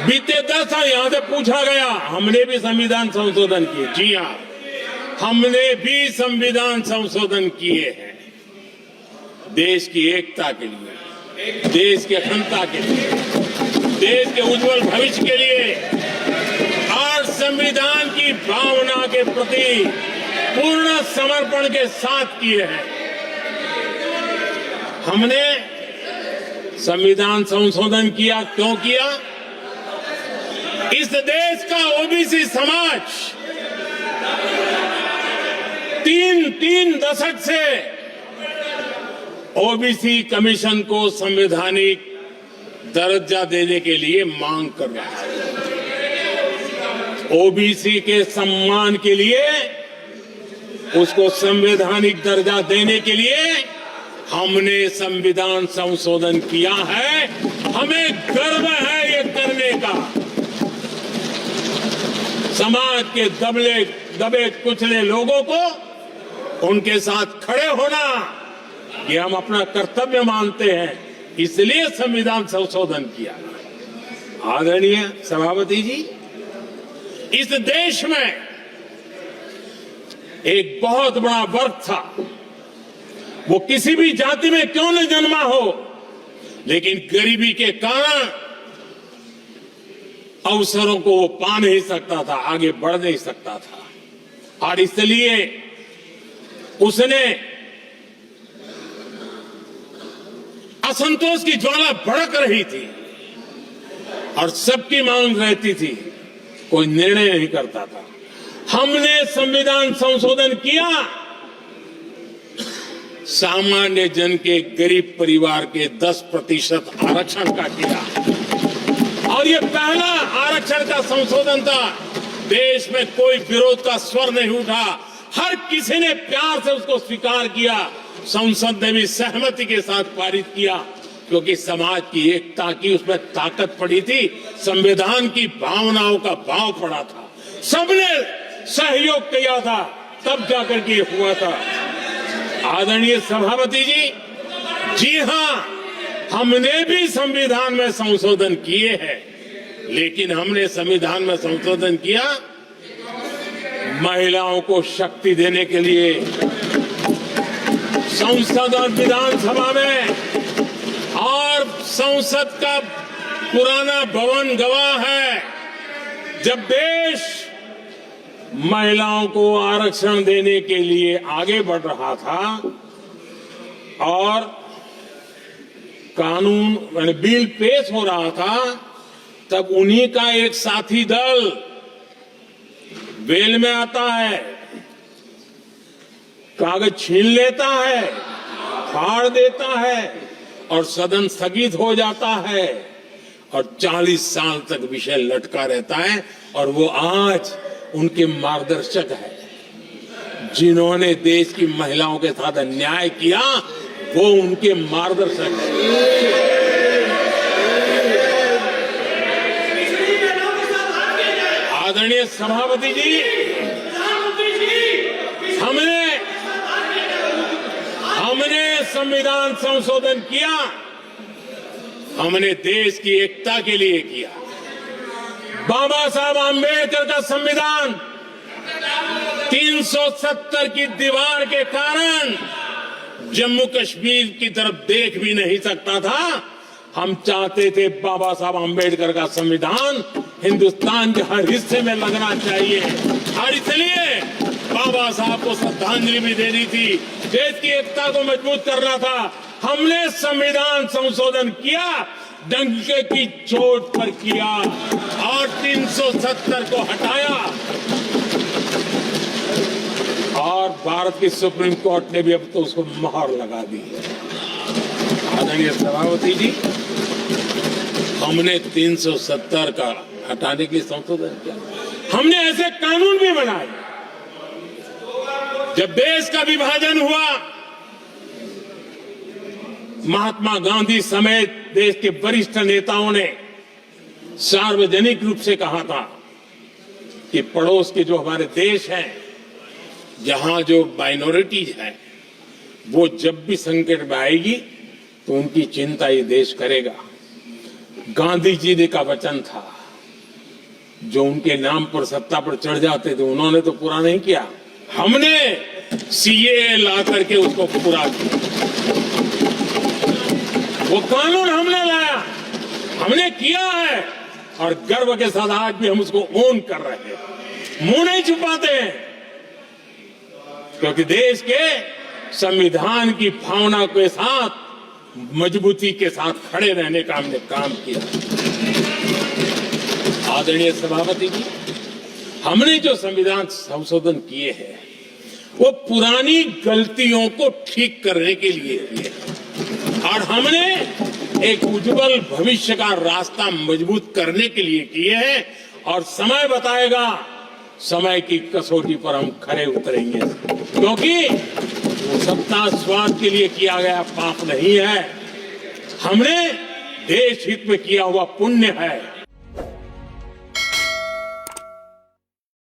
बीते 10 साल यहां से पूछा गया, हमने भी संविधान संशोधन किए। जी हाँ, हमने भी संविधान संशोधन किए हैं देश की एकता के लिए, देश की अखंडता के लिए, देश के उज्जवल भविष्य के लिए और संविधान की भावना के प्रति पूर्ण समर्पण के साथ किए हैं। हमने संविधान संशोधन किया, क्यों किया? इस देश का ओबीसी समाज तीन दशक से ओबीसी कमीशन को संवैधानिक दर्जा देने के लिए मांग कर रहा है। ओबीसी के सम्मान के लिए, उसको संवैधानिक दर्जा देने के लिए हमने संविधान संशोधन किया है। हमें गर्व है ये करने का। समाज के दबे कुचले लोगों को उनके साथ खड़े होना, ये हम अपना कर्तव्य मानते हैं, इसलिए संविधान संशोधन किया। आदरणीय सभापति जी, इस देश में एक बहुत बड़ा वर्ग था, वो किसी भी जाति में क्यों न जन्मा हो, लेकिन गरीबी के कारण अवसरों को वो पा नहीं सकता था, आगे बढ़ नहीं सकता था, और इसलिए उसने असंतोष की ज्वाला भड़क रही थी और सबकी मांग रहती थी, कोई निर्णय नहीं करता था। हमने संविधान संशोधन किया, सामान्य जन के गरीब परिवार के 10% आरक्षण का किया, और ये पहला आरक्षण का संशोधन था। देश में कोई विरोध का स्वर नहीं उठा, हर किसी ने प्यार से उसको स्वीकार किया। संसद ने भी सहमति के साथ पारित किया, क्योंकि समाज की एकता की उसमें ताकत पड़ी थी, संविधान की भावनाओं का भाव पड़ा था, सबने सहयोग किया था, तब जाकर के हुआ था। आदरणीय सभापति जी, जी हां, हमने भी संविधान में संशोधन किए हैं, लेकिन हमने संविधान में संशोधन किया महिलाओं को शक्ति देने के लिए। संसद और विधानसभा में, और संसद का पुराना भवन गवाह है, जब देश महिलाओं को आरक्षण देने के लिए आगे बढ़ रहा था और कानून बिल पेश हो रहा था, तब उन्हीं का एक साथी दल वेल में आता है, कागज छीन लेता है, फाड़ देता है और सदन स्थगित हो जाता है, और 40 साल तक विषय लटका रहता है। और वो आज उनके मार्गदर्शक है, जिन्होंने देश की महिलाओं के साथ अन्याय किया, वो उनके मार्गदर्शक है। आदरणीय सभापति जी, हमने संविधान संशोधन किया, हमने देश की एकता के लिए किया। बाबा साहब आंबेडकर का संविधान 370 की दीवार के कारण जम्मू कश्मीर की तरफ देख भी नहीं सकता था। हम चाहते थे बाबा साहब आंबेडकर का संविधान हिंदुस्तान के हर हिस्से में लगना चाहिए, और इसलिए बाबा साहब को श्रद्धांजलि भी देनी थी, देश की एकता को मजबूत करना था। हमने संविधान संशोधन किया, डंके की चोट पर किया, और 370 को हटाया, और भारत की सुप्रीम कोर्ट ने भी अब तो उसको मोहर लगा दी है। आदरणीय सभापति जी, हमने 370 का हटाने के लिए संशोधन किया। हमने ऐसे कानून भी बनाए। जब देश का विभाजन हुआ, महात्मा गांधी समेत देश के वरिष्ठ नेताओं ने सार्वजनिक रूप से कहा था कि पड़ोस के जो हमारे देश हैं, जहां जो माइनॉरिटीज है, वो जब भी संकट में आएगी तो उनकी चिंता ये देश करेगा। गांधी जी ने का वचन था, जो उनके नाम पर सत्ता पर चढ़ जाते थे उन्होंने तो पूरा नहीं किया। हमने सीए ला करके उसको पूरा किया। वो कानून हमने लाया, हमने किया है और गर्व के साथ आज भी हम उसको ओन कर रहे हैं, मुंह नहीं छुपाते हैं, क्योंकि देश के संविधान की भावना के साथ मजबूती के साथ खड़े रहने का हमने काम किया। आदरणीय सभापति जी, हमने जो संविधान संशोधन किए हैं वो पुरानी गलतियों को ठीक करने के लिए किए और हमने एक उज्जवल भविष्य का रास्ता मजबूत करने के लिए किए हैं और समय बताएगा, समय की कसौटी पर हम खरे उतरेंगे, क्योंकि वो सत्ता स्वार्थ के लिए किया गया पाप नहीं है, हमने देश हित में किया हुआ पुण्य है।